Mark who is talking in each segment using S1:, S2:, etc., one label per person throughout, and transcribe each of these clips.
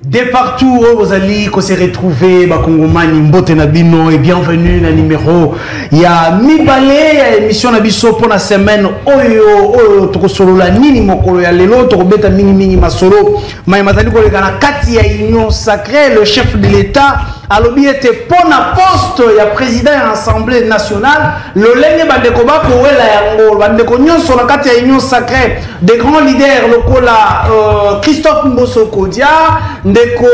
S1: De partout où vous allez se retrouver, Bakongomani, Mbote Nabino et bienvenue dans le numéro. Il y a Mibale, émission Nabiso pour la semaine. Oyo, toko solo la nini mokolo ya lelo, toko beta mini masolo. Maïmatali ko lekana kati ya union sacrée, le chef de l'État. Alobi était pour la poste, il y a président de l'Assemblée nationale. Le lenge bandeko bako wela yango, bandeko nyonso na kati ya union sacrée. Des grands leaders locaux là, Christophe Mbosso Kodia, ndeko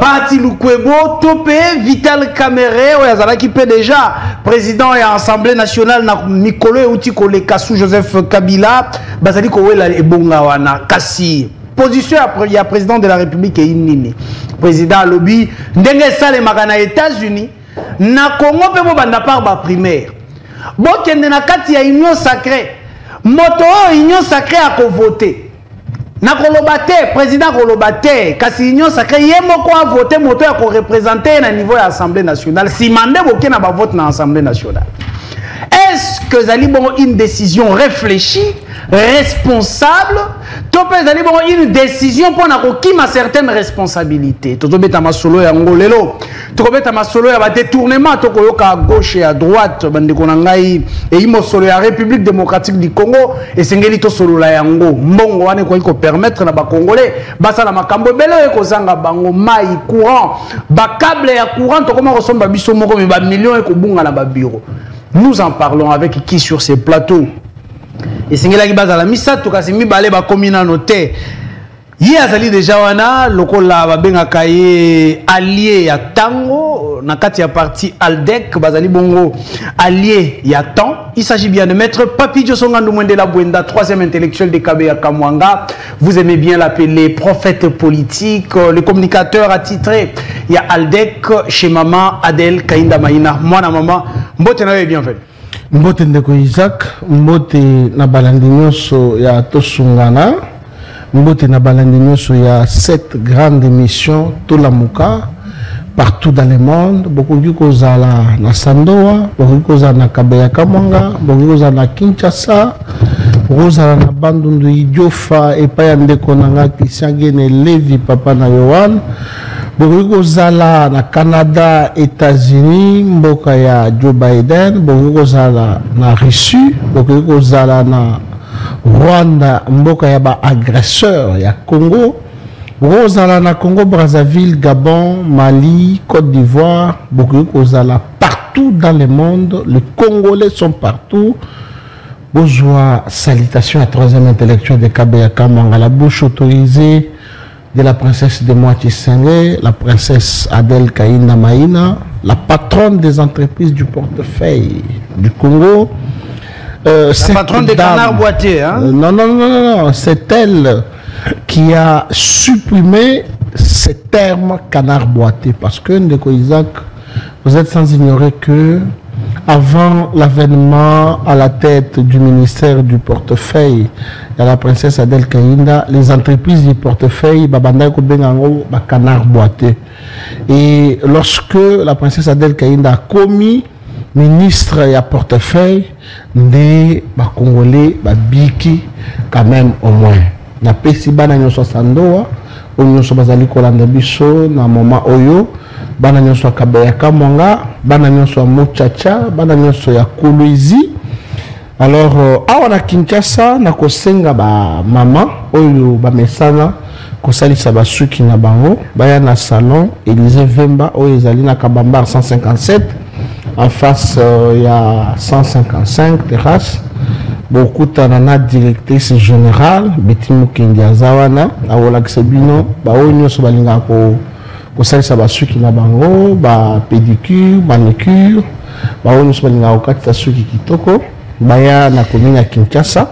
S1: Bati Lukwebo, Topé, Vital Kamere, oyazala qui peut déjà président de l'Assemblée nationale na Mikolo et Outiko le Kassou Joseph Kabila, bazali ko wela ebonga wana kasi. Position après il y a président de la République et Inini. Président lobby ndenge sale makana États-Unis na Congo pe mo banda par ba primaire. Bokende na kati ya union sacrée. Moto union sacrée a ko voter. Na kolobate président kolobate kasi union sacrée yemo ko a voter moto ya ko représenter na niveau ya Assemblée nationale. Si mandé bokena ba vote na Assemblée nationale. Est-ce que Zali bon une décision réfléchie, responsable? Topé Zali bon une décision pour na certaines responsabilités. Tobeta masolo ya ngolelo. Tobeta masolo ya ba détournement tokoyoka à gauche et à droite bande konangai et imo solo ya République démocratique du Congo et sengeli to solo la yango. Mbongo wane ko permettre na ba congolais basala makambo belo e kozanga bango mai courant, ba câble ya courant to koma resomba biso moko me ba millions e ko bunga na ba bureau. Nous en parlons avec qui sur ces plateaux? Et c'est là qui base à la missa, tout cas, c'est mi balé ba komina noté. Hier, azali déjà wana, lokola ba benga kaye allié ya tango, na kati ya parti Aldec, bazali bongo allié ya temps. Il s'agit bien de maître Papi Diosonga Ndumwendela Bwenda, troisième intellectuel de Kabeya Kamwanga. Vous aimez bien l'appeler prophète politique, le communicateur attitré. Il y a Aldec chez maman Adel Kainda Maïna. Moi, na maman, mbote na bienvenue.
S2: Mbote ndeko Isaac, mbote na balandi nyonso ya tosungana, mbote na balandi nyonso ya cette grande émission Tolamuka partout dans le monde. Beaucoup de kozala na Sandoa, beaucoup de kozala na Kabeya Kamwanga, beaucoup de kozala na Kinshasa, beaucoup kozala na Bandundu Idiofa et pa ndeko nanga Christian Gene Levi papa na Yohan. Beaucoup kozala na Canada, États-Unis, mboka ya Joe Biden, beaucoup kozala na Russie, beaucoup kozala na Rwanda, mboka ya ba agresseur ya Congo, beaucoup kozala na Congo Brazzaville, Gabon, Mali, Côte d'Ivoire, beaucoup kozala partout dans le monde. Les Congolais sont partout. Bonjour, salutations à troisième intellectuel de Kabeya Kamwanga, la bouche autorisée de la princesse de Moitié-Sengé, la princesse Adel Kainda Maïna, la patronne des entreprises du portefeuille du Congo.
S1: La patronne des canards boîtiers, hein?
S2: Non, c'est elle qui a supprimé ce terme canard boîtier parce que, Ndeko Isaac, vous êtes sans ignorer que avant l'avènement à la tête du ministère du portefeuille de la princesse Adel Kainda, les entreprises du portefeuille babanda ko bengango ba canard boité. Et lorsque la princesse Adel Kainda a commis ministre et à portefeuille, des Congolais biki quand même au moins. Na pesi bana nyoso sandoa, o nyoso bazali kolanda biso na moment oyo. Bana nyonso ya Kabeya Kamwanga, bana nyonso ya Mochacha, bana nyonso ya Kolwezi. Alors awa na Kinshasa na kosenga ba mama oyo ba mesana kosalisa basuki na bango baya na salon Élysée Vemba oyo ezali na Kabambar 157 en face ya 155 terrasse. Beaucoup na directrice générale Betty Mukendi azawana awola ksebino ba oyo nyonso balinga ko kosalisa basuki na bango ba pédicure manicure ba onu sobalinga okatisa suki kitoko baya na commune ya Kinshasa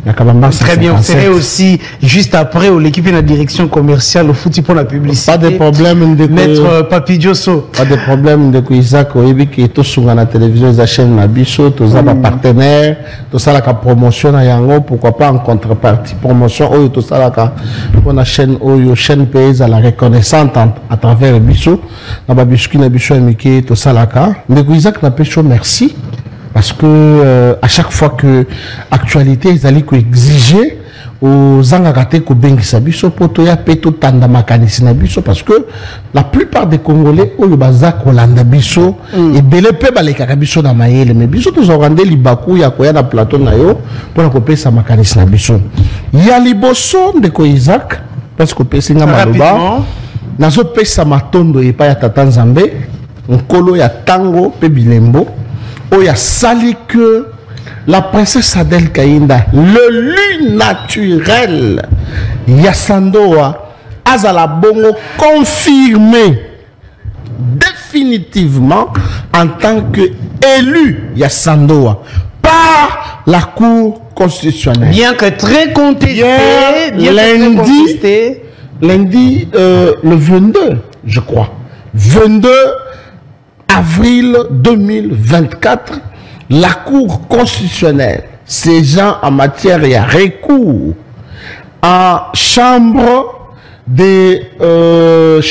S2: na Kabamba.
S1: Très bien, on serait aussi juste après l'équipe de la direction commerciale au foot pour la publicité.
S2: Pas de problème de
S1: Maître Papi Diosso.
S2: Pas de problème de Isaac oyebi ki to sunga na télévision za chaîne na biso to za ba partenaire to sala ka promotion na yango, pourquoi pas en contrepartie promotion oyo to sala ka pour la chaîne oyo chaîne pays à la reconnaissante à travers biso na ba biscuit na biso amiki to sala ka de Isaac na pecho merci. Parce que à chaque fois que actualité ils allaient exiger Zangakate ko bengisa biso poto ya peto tanda makanisi na biso parce que la plupart des Congolais oyo baza kolanda biso et belé pe baleka biso na mayele mais biso to zorande libaku ya koya na plateau na yo pona ko pesa makanisi na biso ya liboso ndeko Isaac parce que pesa nga maloba nazo pesa matondo epa ya tata Nzambe nkolo ya tango pe bilembo oya sali que la princesse Adèle Kaïnda, le lu naturel, Yasandoa, Azala Bongo, confirmé définitivement en tant qu'élu Yasandoa par la Cour constitutionnelle.
S1: Bien que très contesté,
S2: lundi, le 22, je crois, 22 avril 2024, la Cour constitutionnelle, ces gens en matière et à recours, en chambre d'erreur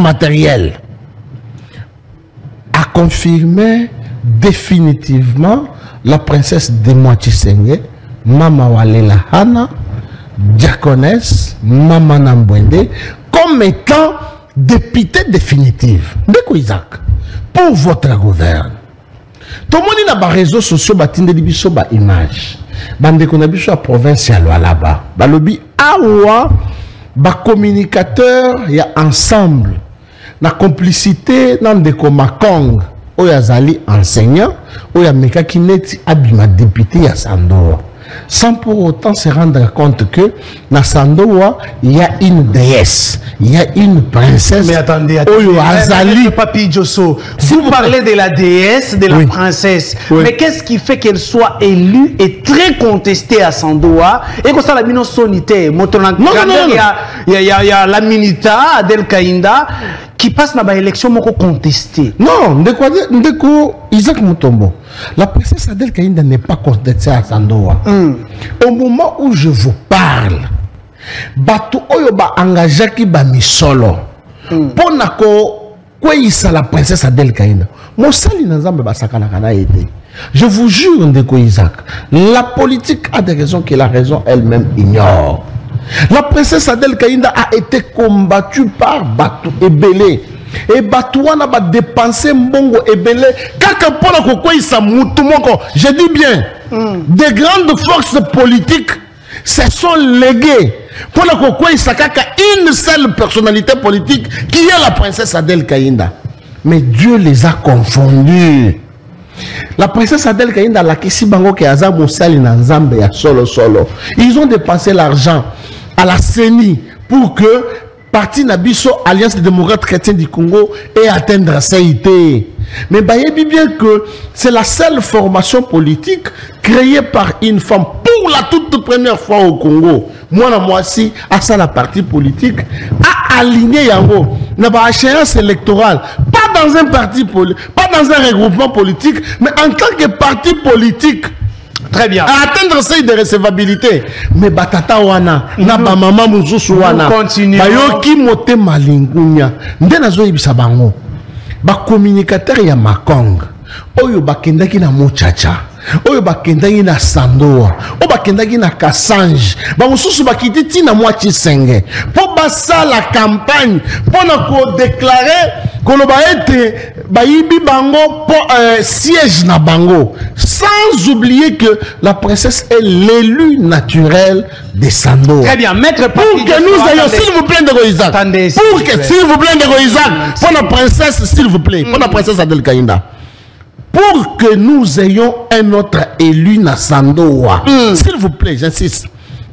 S2: matérielle, a confirmé définitivement la princesse Demwa Tshisekedi, Mama Walela Hana, diaconesse, Mama Nambwende, comme étant députée définitive. Ndeko Isaac. Pour votre gouverne. Tout le monde n'a pas réseaux sociaux, batinde di biso ba image. Bande qu'on a biso à province ya là-bas. Ba lobi awa ba communicateur ya ensemble. Na complicité nan de Makong. Oya zali enseignant, oya meka kineti abima député ya Sandoa. Sans pour autant se rendre compte que dans Sandoa, il y a une déesse, il y a une princesse.
S1: Mais attendez, Papi Diosso, si vous parlez de la déesse, de la princesse, mais qu'est-ce qui fait qu'elle soit élue et très contestée à Sandoa et que ça la mino sonité, il y a la Minita, Adèle Kaïnda, qui passe dans l'élection contestée.
S2: Non, ndeko Isaac Mutombo. La princesse Adèle Kaïnda n'est pas contestée à Sandoa. Au moment où je vous parle, Batu Oyoba engagaki ba misolo. Ponako kweyisa la princesse Adèle Kaïnda. Mosali Nzambe basakana kana été. Je vous jure ndeko Isaac, la politique a des raisons que la raison elle-même ignore. La princesse Adèle Kaïnda a été combattue par Batu Ebele. Et Batouana va dépenser mbongo Ebele. Je dis bien, des grandes forces politiques se sont léguées pour une seule personnalité politique qui est la princesse Adèle Kaïnda. Mais Dieu les a confondus. La princesse Adèle Kaïnda, la Kisi Bango qui a Moussali Nanzambe ya solo. Ils ont dépensé l'argent à la CENI pour que Parti Nabiso, Alliance des démocrates chrétiens du Congo, ait atteindre CIT. Mais voyez bien que c'est la seule formation politique créée par une femme pour la toute première fois au Congo. Moi aussi, à ça la partie politique a aligné Yango. N'a pas échéance électorale, pas dans un parti politique, pas dans un regroupement politique, mais en tant que parti politique.
S1: Très bien.
S2: À atteindre seuil de recevabilité. Mais batata wana, na ba mama muzusu wana. Bayoki mote malingunya. Nde nazo yebisa bango. Ba communicateur ya Makong. Oyo bakendaki na Muchacha. Oyo bakendaki na Sandoa. Oyo bakendaki na Kasange. Ba mususu bakiti tina mwa Tshisenge. Po basa la campagne. Po na ko déclarer koloba ete bayibi bango po siège na bango. Sans oublier que la princesse est l'élu naturel de Sandoa.
S1: Très bien, maître.
S2: Pour que nous ayons, s'il vous plaît, de Isaac. Pour que, s'il vous plaît, de Isaac. Pour la princesse, s'il vous plaît. Pour la princesse Adèle Kaïnda. Pour que nous ayons un autre élu na Sandoa. S'il vous plaît, j'insiste.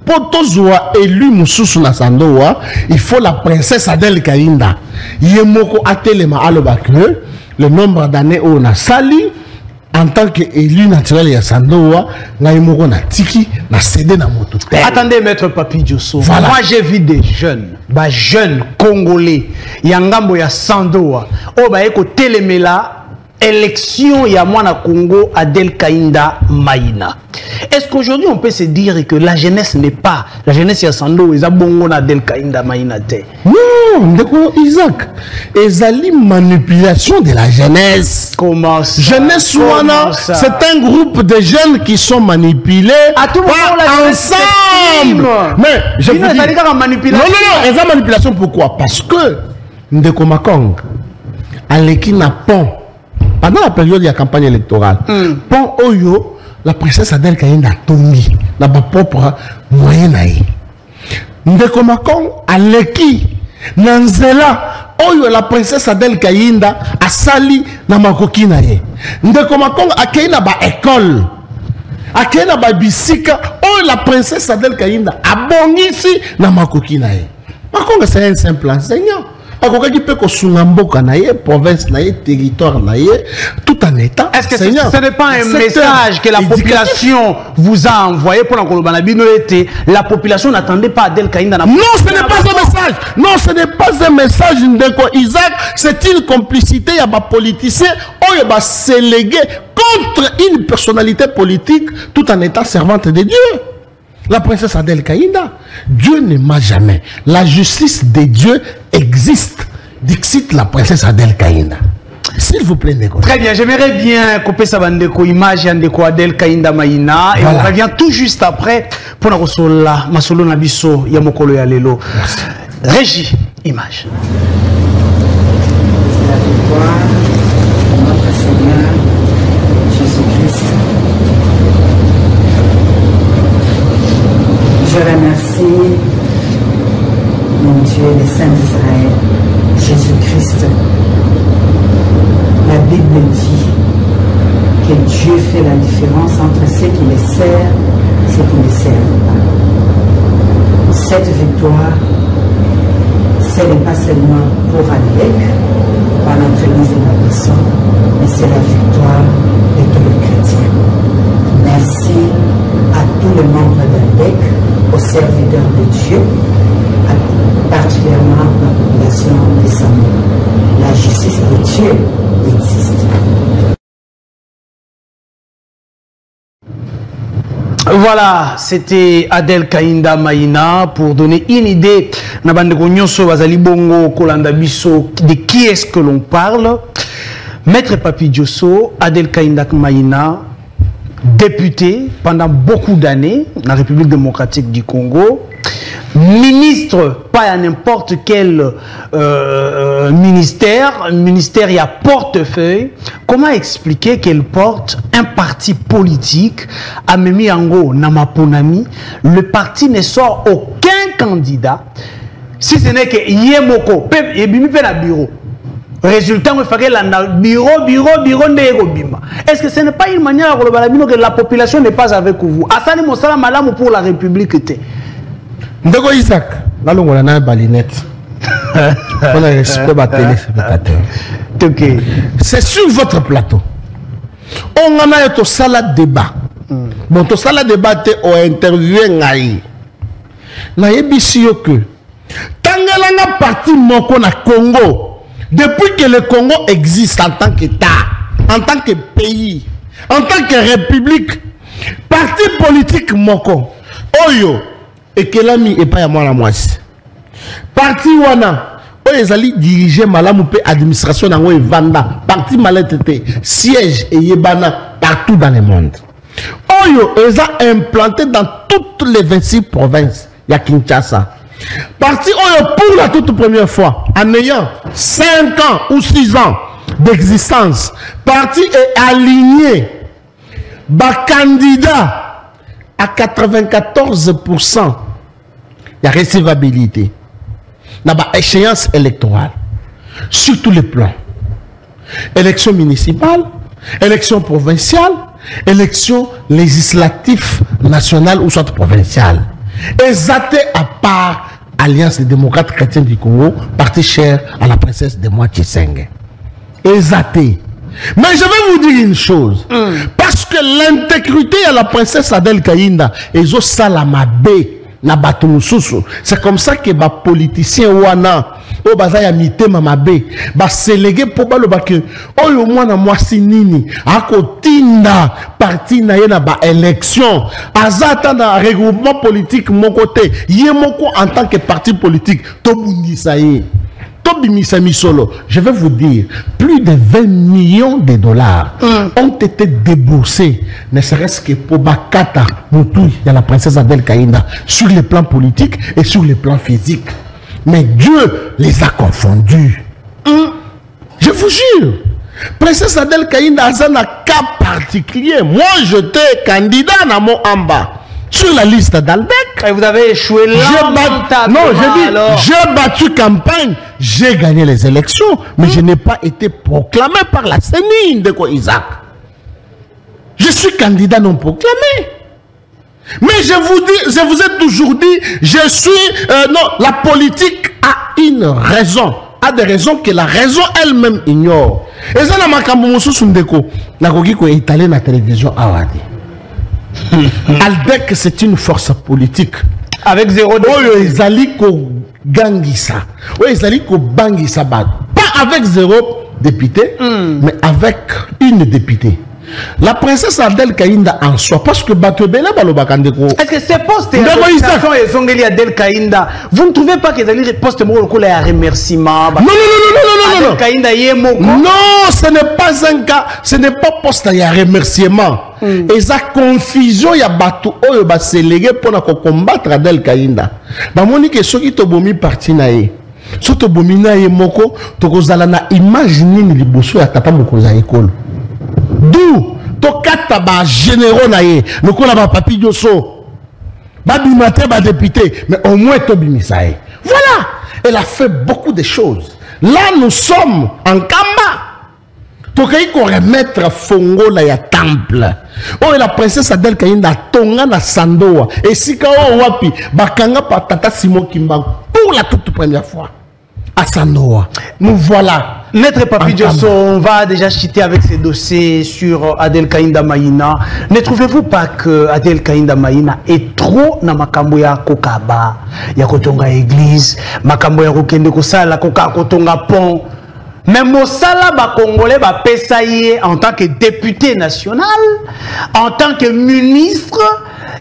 S2: Pour tous élu Moussoussou na Sandoa, il faut la princesse Adèle Kaïnda. Yemoko atelema alobakwe. Le nombre d'années où on a sali. En tant qu'élu naturel ya Sandoa, Naïmoko na tiki, na cédé na moto.
S1: Attendez, maître Papi Diosso.
S2: Voilà.
S1: Moi, j'ai vu des jeunes, jeunes Congolais, Yangambo ya Sandoa, Eko Telemela, élection ya Mwana Congo, Adèle Kaïnda Maïna. Est-ce qu'aujourd'hui on peut se dire que la jeunesse n'est pas, la jeunesse ya Sandoa, ils ont bongo na Adèle Kaïnda Maïna te?
S2: Non, Non, Isaac. Ezali manipulation de la jeunesse.
S1: Comment ça?
S2: Jeunesse Wana, c'est un groupe de jeunes qui sont manipulés ensemble. Mais je vous dis,
S1: manipulation.
S2: non, non, manipulation pourquoi? Parce que Ndeko Makong, Aleki na pont, pendant la période de la campagne électorale, pont Oyo, la princesse Adèle Kayinda Tongi, na ba propre moyen naïe. Ndeko Makong, Aleki, Nanzela, Oyo, la princesse Adèle Kayinda, Asali, na makoki naïe. Ndeko Makong, Akei na ba école. Akei na ba bisika, Oyo, la princesse Adèle Kayinda, abongisi na makoki naïe. Makong, c'est un simple enseignant. Province, territoire, tout en état.
S1: Est-ce que ce n'est pas un message que la population vous a envoyé pour la population n'attendait pas Adèle Kayinda?
S2: Non, ce n'est pas un message. Non, ce n'est pas un message de Isaac. C'est une complicité. Il y a des politiciens qui ont sélégué contre une personnalité politique tout en étant servante de Dieu. La princesse Adèle Kayinda, Dieu ne ment jamais. La justice de Dieu existe. Dixit la princesse Adèle Kayinda. S'il vous plaît, Ndeko.
S1: Très bien, j'aimerais bien couper sa bandeko image de Adèle Kayinda Maïna et on revient tout juste après pour nous la masolo nabiso yamokolo ya lelo. Régie, image.
S3: Je remercie mon Dieu, le Saint d'Israël, Jésus-Christ. La Bible dit que Dieu fait la différence entre ceux qui le servent et ceux qui ne le servent pas. Cette victoire, ce n'est pas seulement pour Adèle, par l'entremise de la personne, mais c'est la victoire de tous les chrétiens. Merci à tous les membres d'Adèle, aux serviteurs de Dieu, particulièrement la population de Samuel. La justice de Dieu existe.
S1: Voilà, c'était Adèle Kayinda Maïna pour donner une idée de qui est-ce que l'on parle. Maître Papi Diosso, Adèle Kayinda Maïna, député pendant beaucoup d'années dans la République démocratique du Congo, ministre, pas à n'importe quel ministère, il y a portefeuille. Comment expliquer qu'elle porte un parti politique à Memi Ango Namaponami? Le parti ne sort aucun candidat, si ce n'est que Yemoko, et Bimi na bureau. Résultat, il faudrait bureau. Est-ce que ce n'est pas une manière que la population n'est pas avec vous? Asani Moussala Malam pour la République.
S2: Ndeko Isaac, on a une balinette. On a respect à téléspectateur. C'est sur votre plateau. On a un salade débat. Bon, ton salade débat, on a interviewé Ngaï. Naïbisi que Tangalanga parti Moko na Congo. Depuis que le Congo existe en tant qu'État, en tant que pays, en tant que république, parti politique Moko, Oyo, et Kelami et pas à moi la moitié. Parti Wana, Oyo Zali diriger Malamoupe administration dans Vanda, parti Maletete, siège et Yebana partout dans le monde. Oyo est implanté dans toutes les 26 provinces. Il y a Kinshasa. Parti pour la toute première fois, en ayant 5 ans ou 6 ans d'existence, parti est aligné, candidat à 94% de recevabilité dans l'échéance électorale sur tous les plans. Élection municipale, élection provinciale, élection législative nationale ou soit provinciale. Exacté à part Alliance des démocrates chrétiens du Congo, parti cher à la princesse de Moitié-Seng. Exacté. Mais je vais vous dire une chose. Parce que l'intégrité à la princesse Adèle Kayinda est au Salamabé. C'est comme ça que les politiciens wana o bazaya mitema mabe ba sélégué pour ba le baké oyo mwana mwasi nini akotinda parti na ye na ba élection azata na regroupement politique mon côté yé moko en tant que parti politique to bundisa ye je vais vous dire, plus de 20 millions de dollars ont été déboursés, ne serait-ce que pour Bakata Moutou, il y a la princesse Adel Kaïnda, sur les plans politiques et sur les plans physiques. Mais Dieu les a confondus. Je vous jure, princesse Adel Kaïnda a un cas particulier. Moi, j'étais candidat dans mon amba. Sur la liste d'Albec.
S1: Et vous avez échoué là.
S2: J'ai battu campagne, j'ai gagné les élections, mais je n'ai pas été proclamé par la CENI de Isaac. Je suis candidat non proclamé. Mais je vous ai toujours dit, je suis... non, la politique a une raison. A des raisons que la raison elle-même ignore. Et ça, est étalé dans la télévision Awadi. Albec, c'est une force politique.
S1: Avec 0
S2: député. Pas avec 0 député, mais avec une députée. La princesse Adel Kaïnda en soi, parce que
S1: est-ce que ces postes et Adel Kaïnda, vous ne trouvez pas que les postes de remerciement?
S2: Non, ce n'est pas un cas, ce n'est pas poste à remerciement. Et ça confusion, il y a bateau, il y a sélégué pour combattre Adel Kaïnda. Monique, ceux qui t'ont parti naé, ceux qui t'ont naé moko, t'as imaginer les bossos à tata moko za école. D'où tokata ba généraux naé, le ko la ba papi dioso, ba bimate ba député, mais au moins to bimisaé. Voilà, elle a fait beaucoup de choses. Là nous sommes en Kamba. Tokai ko remettre Fongo la ya temple. Oh, et la princesse Adel Kaïnda tonga na sandoa et sika o wapi bakanga pa tata Simon Kimbangu pour la toute première fois à Sandoa. Nous voilà.
S1: Maître Papi Diosso, on va déjà chiter avec ces dossiers sur Adel Kaïnda Maïna. Ne trouvez-vous pas que Adel Kaïnda Maïna est trop na makambo ya kokaba, ya kotonga église, makambo ya kokende kosala koka kotonga pont? Même Mosala ba Congolais ba pesaye en tant que député national, en tant que ministre.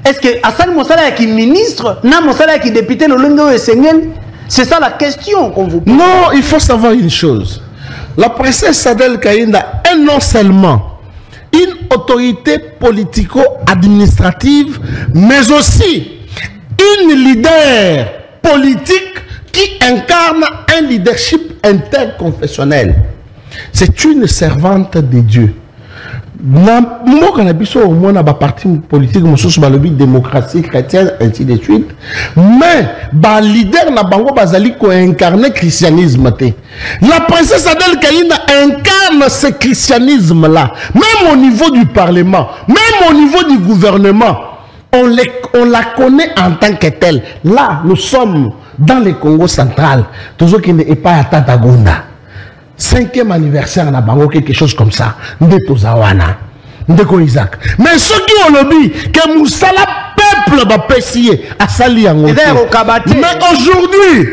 S1: Est-ce que Hassan Mosala est ministre, na Mosala est député le Lungo et Sengen? C'est ça la question qu'on vous pose.
S2: Non, il faut savoir une chose. La princesse Adel Kaïnda est non seulement une autorité politico-administrative, mais aussi une leader politique qui incarne un leadership interconfessionnel. C'est une servante de Dieu. Moi, quand on a un parti politique, démocratie chrétienne, ainsi de suite. Mais, le leader na bango bazali ko incarner christianisme. La princesse Adel Kaïnda incarne ce christianisme-là. Même au niveau du Parlement, même au niveau du gouvernement, on la connaît en tant que telle. Là, nous sommes dans le Congo central. Toujours qui n'est pas à Tatagonda. 5e anniversaire na bango, quelque chose comme ça. Ndeto Zawana, Ndeko Isaac. Mais ceux qui ont lobby, que Moussala peuple va pessier à Sali en Mais aujourd'hui,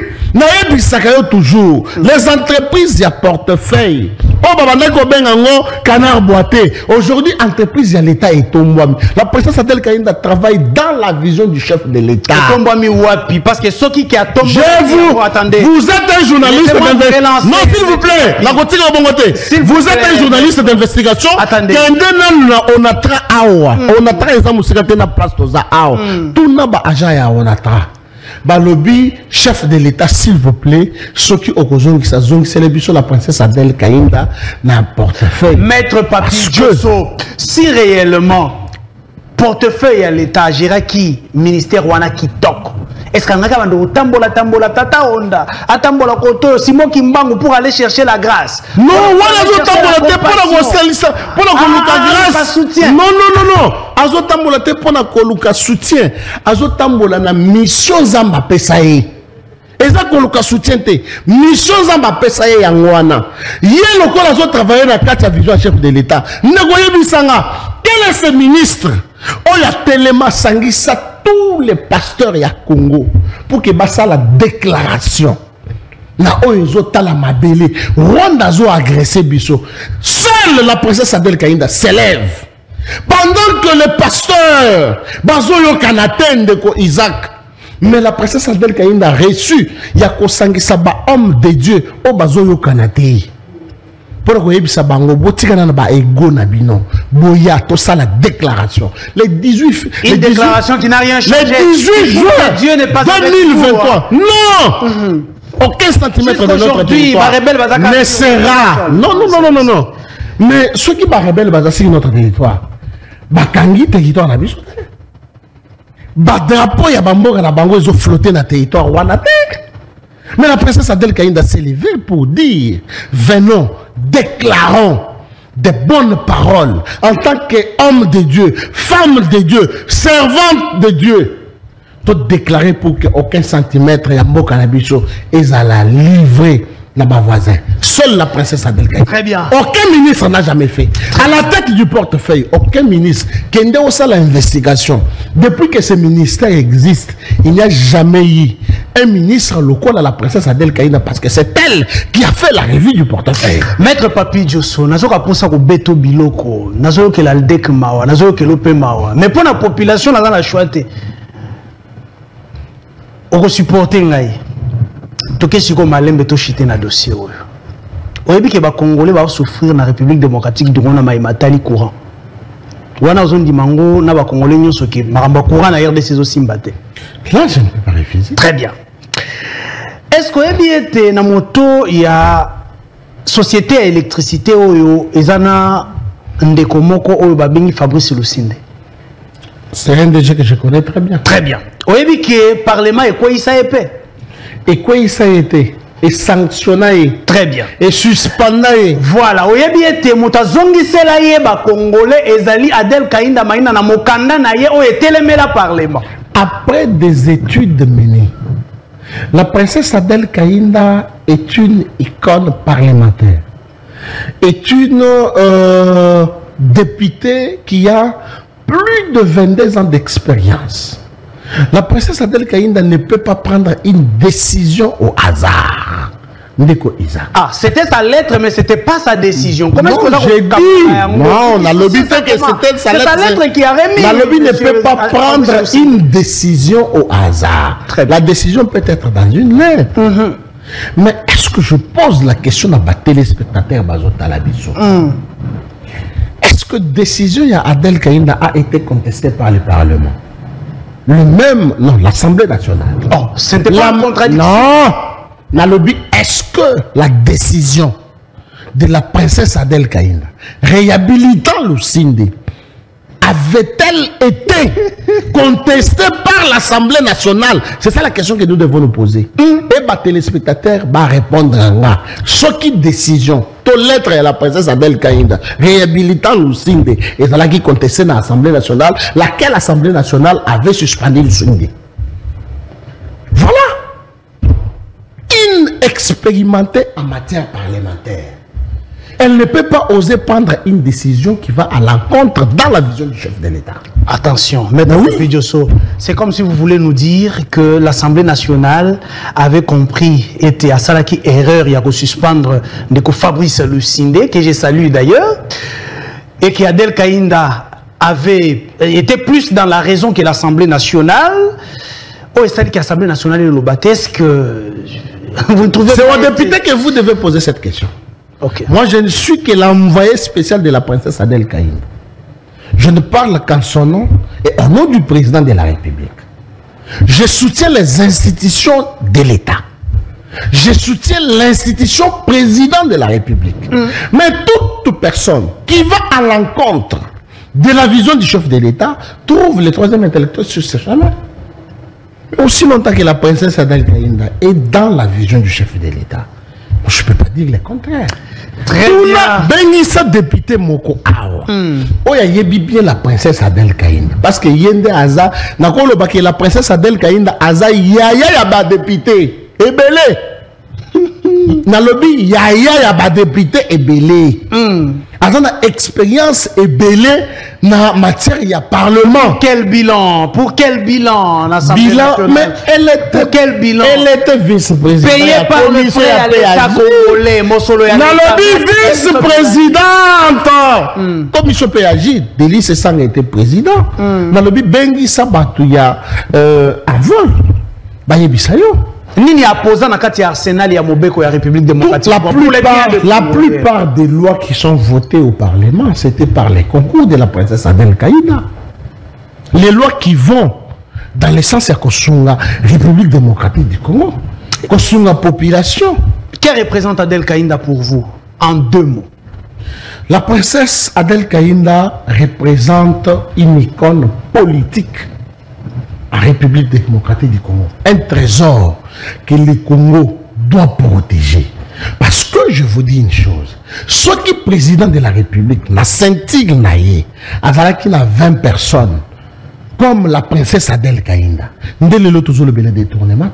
S2: toujours les entreprises à portefeuille. Aujourd'hui, entreprise à l'État est tombée. La princesse Adel Kaïnda travaille dans la vision du chef de l'État.
S1: Parce que ceux qui a tombé,
S2: vous êtes un journaliste d'investigation. Non, s'il vous plaît, vous êtes un journaliste d'investigation. On a Balobi, chef de l'État, s'il vous plaît, ceux qui ont c'est le but la princesse Adel Kaïnda, n'importe fait.
S1: Maître Papi Diosso, si réellement, portefeuille à l'État, géré qui, ministère Wana qui toque, est-ce qu'on a tambola tata onda, atambola koto, Simon Kimbangu pour aller chercher la grâce?
S2: Non, voilà, pour la grâce. Non. Azotambola te pour la soutien. Azotambola na mission zamba pesaye. Eza koluka soutien te. Mission zamba pesaye yangwana. Yé loko azo travailler na kati vision chef de l'État. Negoye bisanga. Quel est ce ministre? On a tellement sangisa tous les pasteurs ya Congo pour que basa la déclaration. Na oyo tala mabele. Rwanda zo agressé biso. Seule la princesse Adel Kaïnda s'élève. Pendant que le pasteur Bazoyo Kanaten de Isaac Mais la princesse Adèle Kaïnda a reçu, il y a un homme de Dieu, au bazoyo kanate. Pour que vous sachiez, la déclaration. Les 18
S1: Une déclaration qui n'a rien changé.
S2: Les 18 juin
S1: Dieu n'est pas
S2: 2023. Non. Aucun centimètre de notre territoire ne sera. Non. Mais ceux qui sont rebelles sur notre territoire, bakangi territoire na biso. Ba drapeau ya bamboka na bango ils ont flotté dans le territoire wana te. Mais la princesse Adèle Kaïnda s'est levée pour dire venons, déclarons des bonnes paroles en tant qu'homme de Dieu, femme de Dieu, servante de Dieu. Tout déclarer pour qu'aucun centimètre ya mboka na biso ezala livré na ba voisin. Seule la princesse Adèle Kaïnda.
S1: Très bien.
S2: Aucun ministre n'a jamais fait. À la tête du portefeuille, aucun ministre qui a aussi l'investigation. Depuis que ce ministère existe, il n'y a jamais eu un ministre local à la princesse Adèle Kaïnda parce que c'est elle qui a fait la revue du portefeuille.
S1: Maître Papi Diosso, nazo ka pensa ko beto biloko, nazo ke la dek mawa, nazo ke lope mawa. Mais pour la population naza la choité. Oko supporter ngai. Toke siko malembe to chité na dossier oyo. Oyebi ke ba Congolais ba souffrir na République démocratique du Rwanda matali courant. Wana zone di mango na ba Congolais nyonso ke maramba courant na RDC zo simbate.
S2: Là je ne peux pas refuser.
S1: Très bien. Est-ce que oyebi ete na moto ya société à électricité oyo ezana ndeko moko oyo ba bengi Fabrice Lusinde?
S2: C'est un DG que je connais très bien.
S1: Très bien. Oyebi ke parlement e quoi ça épais?
S2: Et quoi il a été? Et sanctionné.
S1: Très bien.
S2: Et suspendu.
S1: Voilà. Oyebi ete muta zongi sela ye ba Congolais ezali Adèle Kaïnda maina na mokanda na ye o etelemela parlement.
S2: Après des études menées, la princesse Adèle Kaïnda est une icône parlementaire. Est une députée qui a plus de 22 ans d'expérience. La princesse Adèle Kaïnda ne peut pas prendre une décision au hasard.
S1: Ah, c'était sa lettre, mais c'était pas sa décision. Comment est-ce
S2: que j'ai dit? Non, la lobby fait que c'était sa lettre.
S1: C'est sa lettre qui a remis.
S2: La lobby ne peut pas prendre une décision au hasard. La décision peut être dans une lettre. Mais est-ce que je pose la question à ma téléspectateur Bazota Labiso? Est-ce que décision Adèle Kaïnda a été contestée par le Parlement? Le même, non, l'Assemblée nationale.
S1: Oh, c'était pas une contradiction.
S2: Non, Nalobi, est-ce que la décision de la princesse Adèle Kaïnda réhabilitant Lusinde avait-elle été contestée par l'Assemblée nationale? C'est ça la question que nous devons nous poser. Et ma téléspectateur va répondre à ce qui décision, toute lettre à la princesse Adèle Kaïnda réhabilitant Lusinde et ça qui contestait dans l'Assemblée nationale, laquelle Assemblée nationale avait suspendu Lusinde. Voilà. Inexpérimentée en matière parlementaire. Elle ne peut pas oser prendre une décision qui va à l'encontre dans la vision du chef de l'État.
S1: Attention, Maître Papi Diosso, c'est comme si vous voulez nous dire que l'Assemblée nationale avait compris, était à ça qui erreur, il y a que suspendre de Fabrice Lusinde, que j'ai salué d'ailleurs, et qu'Adèle Kaïnda était plus dans la raison que l'Assemblée nationale. Oh, c'est-à-dire que l'Assemblée nationale est le bâtiment. Est-ce que vous ne trouvez pas...
S2: C'est au député que vous devez poser cette question.
S1: Okay.
S2: Moi, je ne suis que l'envoyé spécial de la princesse Adèle Kaïnda. Je ne parle qu'en son nom et au nom du président de la République. Je soutiens les institutions de l'État. Je soutiens l'institution président de la République. Mais toute personne qui va à l'encontre de la vision du chef de l'État trouve le troisième intellectuel sur ce chemin. Aussi longtemps que la princesse Adèle Kaïnda est dans la vision du chef de l'État, je ne peux pas dire le contraire.
S1: Très bien.
S2: Benissa député Moko Awa. Oya yebi bien la princesse Adèle Kaïnda. Parce que yende aza, nakolo baki la princesse Adèle Kaïnda aza yaya ya ba député. Ebele. Nalobi yaya ya ba député ebele. Aza na expérience ebele na matière ya parlement.
S1: Quel bilan? Pour quel bilan?
S2: Bilan, mais elle était,
S1: pour quel bilan?
S2: Elle était vice-présidente.
S1: Payée par le prêt à l'État congolais.
S2: Nalobi vice-présidente. Commission PAJ, Délice Sang était président. Nalobi Bengi Sabatouya avant. Bayebisayo.
S1: Nini apposant na kati Arsenal ya Mobeko ya République démocratique.
S2: La plupart des lois qui sont votées au Parlement, c'était par les concours de la princesse Adel Kaïna. Les lois qui vont dans le sens de la République démocratique du Congo, la population.
S1: Que représente Adel Kaïnda pour vous, en 2 mots?
S2: La princesse Adel Kaïnda représente une icône politique en République démocratique du Congo. Un trésor que le Congo doit protéger. Parce que je vous dis une chose, ce qui est président de la République, la Saint-Tigre Naye, avec 20 personnes, comme la princesse Adel Kaïnda, nous avons toujours le bel détournement.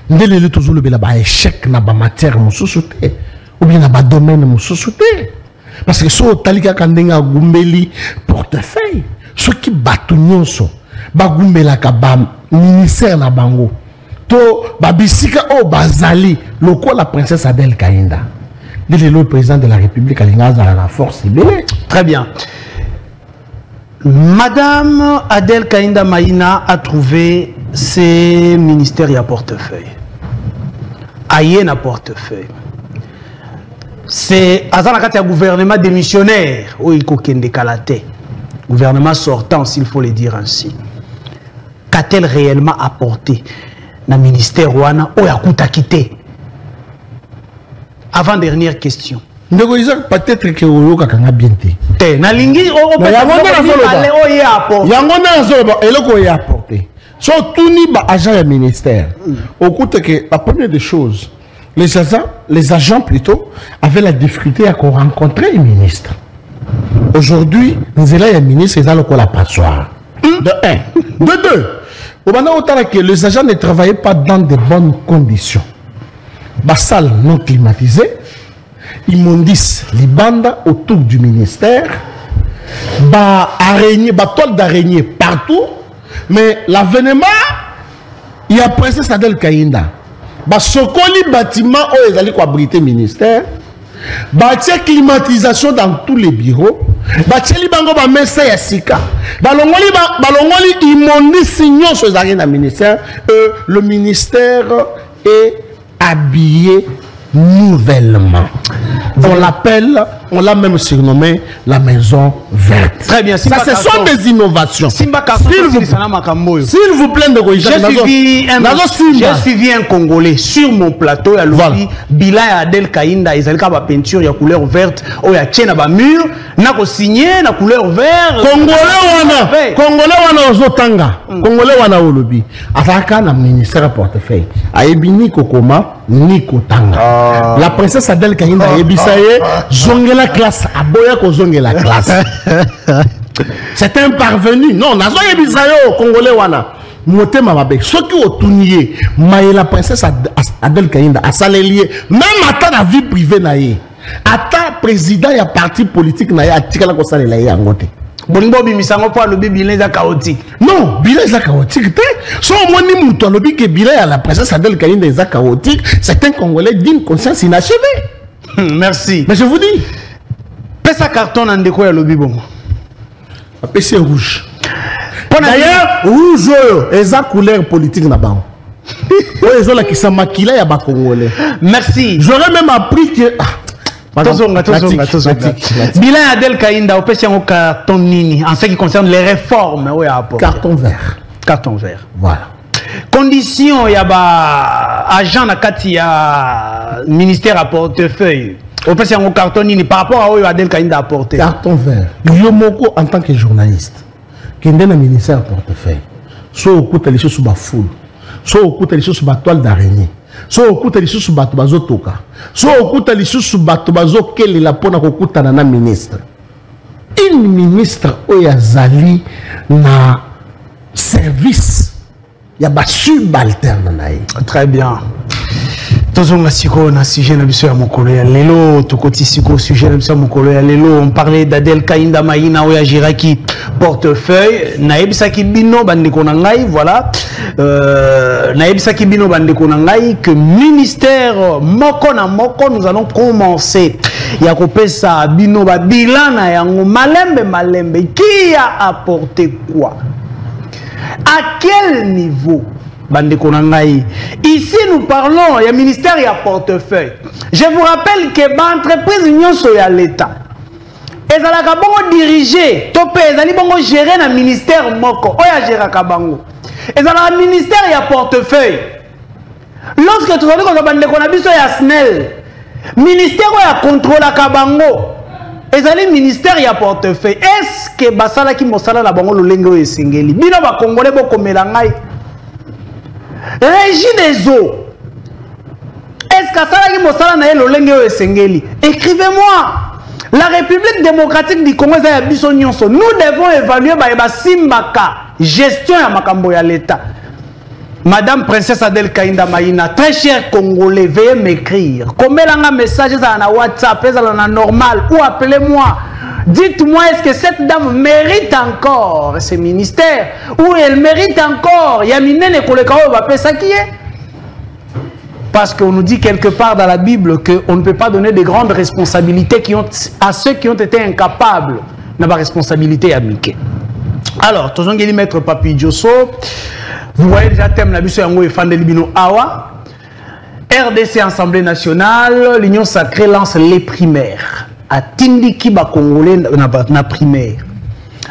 S2: Nous avons toujours le bel échec dans la matière ou bien dans le domaine. Parce que si vous avez un portefeuille, ceux qui battent nous, ministère na bango to babisika o bazali loko la princesse Adel Kaïnda le président de la République a la force.
S1: Très bien. Madame Adel Kaïnda Maïna a trouvé ses ministères et portefeuille. Aïe na portefeuille. C'est un gouvernement démissionnaire où il y a gouvernement sortant, s'il faut le dire ainsi. Qu'a-t-elle réellement apporté dans le ministère Ouana ou à quitté? Avant dernière question.
S2: Peut-être que vous avez bien dit. Surtout ni agent et ministère. La première des choses, les agents plutôt avaient la difficulté à rencontrer les ministres. Aujourd'hui, nous avons un ministre qui est la passoire. De 1. De 2. Les agents ne travaillaient pas dans de bonnes conditions. La salle non climatisée, immondices, les bandes autour du ministère, toile d'araignée partout, mais l'avènement, il y a princesse Adel Kaïnda. Sokoli bâtiment où ils allaient abriter le ministère, bâtir climatisation dans tous les bureaux, bâtir les bango ba messa ya sika, balongoli immondices signaux sur les ministère, le ministère est habillé nouvellement. On l'appelle, on l'a même surnommé la maison verte.
S1: Très bien.
S2: Ça, ce sont des innovations. S'il vous plaît,
S1: j'ai suivi un Congolais sur mon plateau. Il y a Bila Adel Kaïnda, il y a une peinture de couleur verte, il y a un mur, il y a signé la couleur verte.
S2: Congolais wana ozotanga. Congolais wana olobi. Ataka na ministère portefeuille. Aebini kokoma ni kotanga. La princesse Adel Kaïnda ebisaye zongela classe aboya ko zongela classe. C'est un parvenu. Non, nazo ebisayo Congolais wana. Motema mabe. Ce qui otunié, maye la princesse Adel Kaïnda a salelier même ata la vie privée naye. Ata président ya parti politique naye atikala ko salela ye angote.
S1: Bongo bimisango po alobi bilan za chaotique.
S2: Non, bilan za chaotique te. So moni muto alobi ke bilan ya la princesse Adel Kaïnda za chaotique, c'est un Congolais d'une conscience inachevée.
S1: Merci.
S2: Mais je vous dis,
S1: pesa carton en déco ya lobi bongo.
S2: C'est rouge. D'ailleurs, rouge est la couleur politique là-bas.
S1: Merci.
S2: J'aurais même appris que
S1: Bilan Adel Kaïnda au pesi carton nini en ce qui concerne les réformes.
S2: Carton vert.
S1: Carton vert.
S2: Voilà.
S1: Condition il y a agent na kati ya ministère à portefeuille. Au pesi carton nini par rapport à où Adel Kaïnda a apporté.
S2: Carton vert. Yomoko en tant que journaliste qui est dans le ministère à portefeuille. Soit au coup de sous la foule. Soit au coup de sous la toile d'araignée. So okuta lisusu bato bazotoka. So okuta lisusu bato bazokelela pona kokutana na ministre. Une ministre oyazali na service ya ba subalterne nae.
S1: Très bien. Tozonga siko na sujet na biso ya mokolo ya lelo tokoti siko sujet na biso ya mokolo ya lelo on parlait d'Adel Kaïnda Maïna oya Jiraki portefeuille naebisaki bino bandeko na ngai voilà naebisaki bino bandeko na ngai que ministère moko na moko nous allons commencer ya kopesa bino ba bilana yango malembe qui a apporté quoi à quel niveau bande konangai. Ici nous parlons, il y a ministère, il y a portefeuille. Je vous rappelle que l'entreprise union sur l'État. Ils ont dirigé, ils ont géré le ministère moko, ils ont géré kabango. Ils ont un ministère, il y a portefeuille. Lorsque tu as dit que bande konabis il y a SNEL, ministère il y a contrôle kabango. Ils ont un ministère, il y a portefeuille. Est-ce que basala ki mosala la bango lolengo esengeli? Bino ba congolais boko melangai. Régie des eaux. Est-ce que ça qui mosala na lolengo esengeli? Écrivez-moi. La République démocratique du Congo est à Bissonyonso. Nous devons évaluer ba simbaka gestion ya makambo ya l'État. Madame Princesse Adèle Kainda Maïna, très cher Congolais, veuillez m'écrire. Combien de messages à WhatsApp, à normal, ou appelez-moi. Dites-moi, est-ce que cette dame mérite encore ce ministère? Ou elle mérite encore? Yamine Nekolekao va payer ça qui est? Parce qu'on nous dit quelque part dans la Bible qu'on ne peut pas donner de grandes responsabilités à ceux qui ont été incapables de la responsabilité à Mickey. Alors, tous les maître Papi Diosso. Vous voyez déjà thème la biso yango efande libino awa. RDC Assemblée nationale, l'Union sacrée lance les primaires. Atindiki ba congolais na primaire.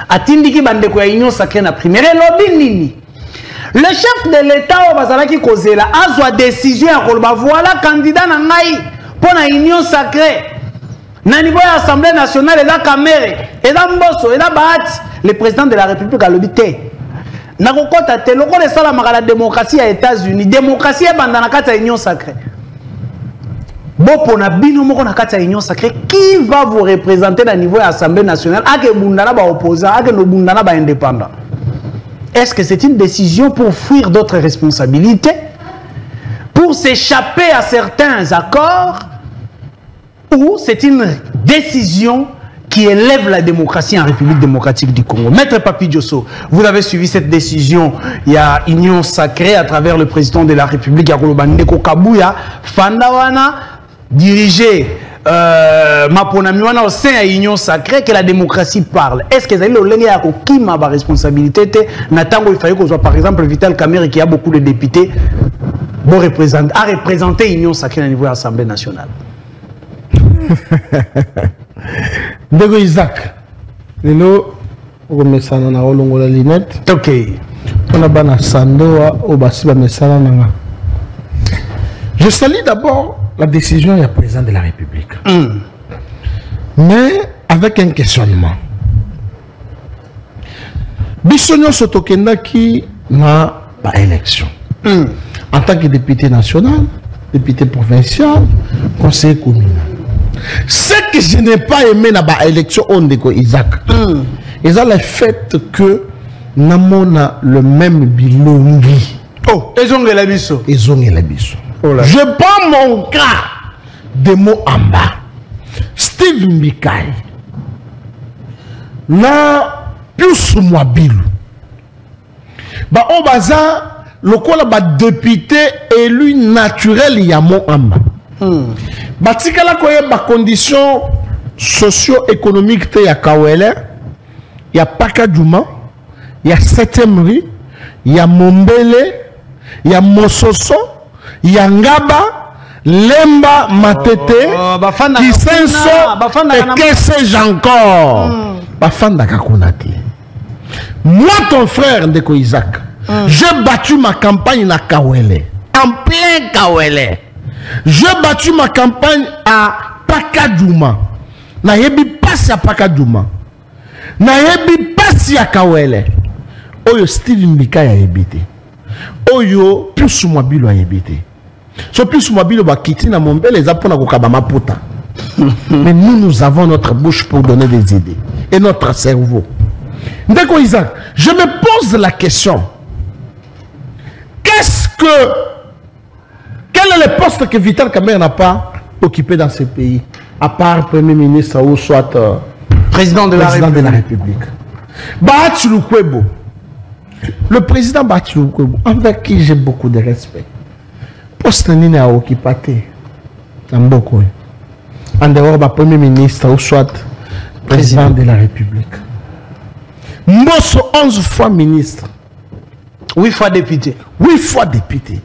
S1: Atindiki bandeko ya Union sacrée na primaire. Et lobby nini. Le chef de l'État au bazalaki kozela azwa décision ya koloba voilà candidat na ngai pour la Union sacrée. Na niveau de l'Assemblée nationale et la Camere et la Mbosso et la Bahati, le président de la République a l'obité. Nakokota te loko de sala la démocratie aux États-Unis, démocratie est bandana kata union sacrée. Bopo na bino moko na kata union sacrée, qui va vous représenter à niveau de l'Assemblée nationale? Ake bundana ba opposant, ake no bundana ba indépendant. Est-ce que c'est une décision pour fuir d'autres responsabilités, pour s'échapper à certains accords, ou c'est une décision qui élève la démocratie en République démocratique du Congo? Maître Papi Diosso, vous avez suivi cette décision. Il y a Union sacrée à travers le président de la République, Ndeko Kabuya, Fandawana, dirigé Maponamiwana au sein de l'Union sacrée, que la démocratie parle. Est-ce que vous avez la responsabilité? Natango, il fallait qu'on soit par exemple Vital Kamerhe, qui a beaucoup de députés, à représenter l'Union sacrée au niveau de l'Assemblée nationale.
S2: Ndeko Isaac, lelo okomesana na olongola linette.
S1: Ok.
S2: On a bana sandoa au basiba mesana nanga. Je salue d'abord la décision du président de la République. Mais avec un questionnement. Bissonio Sotokenda qui n'a pas élection. En tant que député national, député provincial, conseiller communal. Ce que je n'ai pas aimé dans l'élection de Isaac, c'est le fait que nous avons le même bilongi.
S1: Oh, ils ont la biso.
S2: Ils ont la biso. Je prends mon cas de mots en bas. Steve Mbikai. Là, plus moi bilu. Bah, au bazar, le quoi là, député élu naturel, il y a mon en bas. Batikala koye ba conditions socio-économiques te ya Kawele, il y a Pakadjouma, il y a 7e rue, il y a Mombele, il y a Mososo, il y a Ngaba, Lemba, Matete, Kisenso, et que sais-je encore. Bafanda Kakunati. Moi, ton frère Ndeko Isaac, j'ai battu ma campagne à Kawele, en plein Kawele. J'ai battu ma campagne à Pakadjouma. Na yebi pasi à Pakadjouma. Na yebi pasi à Kawele. Oyo Steve Mbika ya yebite. Oyo plus mobile ya yebite. So plus mobile ba kiti na Mombele za pona kokaba maputa. Mais nous avons notre bouche pour donner des idées et notre cerveau. Ndeko Isaac, je me pose la question. Quel est le poste que Vital Kamerhe n'a pas occupé dans ce pays, à part Premier ministre ou soit
S1: président de la République?
S2: Bahati Lukwebo. Le président Bahati Lukwebo, avec qui j'ai beaucoup de respect. Poste nini a occupé beaucoup. En dehors du Premier ministre ou soit président de la République. Mbosso 11 fois ministre.
S1: 8 fois député.
S2: 8 fois député.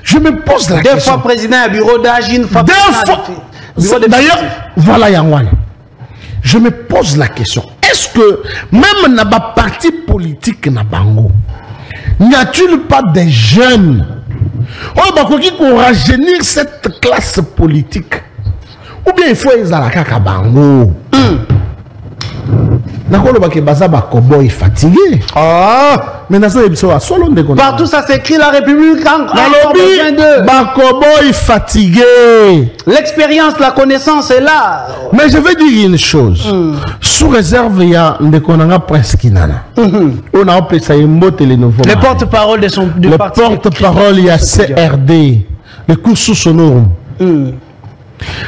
S2: Je me pose la question.
S1: 2 fois président à bureau d'âge, 1 fois
S2: 2 fois. D'ailleurs, voilà Yanwan. Je me pose la question. Est-ce que même dans les partis politiques na bango, n'y a-t-il pas des jeunes qui pour rajeunir cette classe politique? Ou bien il faut les alaka bango? Cowboy fatigué. Mais
S1: partout ça s'écrit la République
S2: Cowboy fatigué.
S1: L'expérience, la connaissance est là.
S2: Mais je veux dire une chose. Sous réserve, il y a des Prince Kinana. On a appelé ça les nouveaux.
S1: Le porte-parole de son
S2: le porte-parole, il y a CRD. Le coup sous son nom.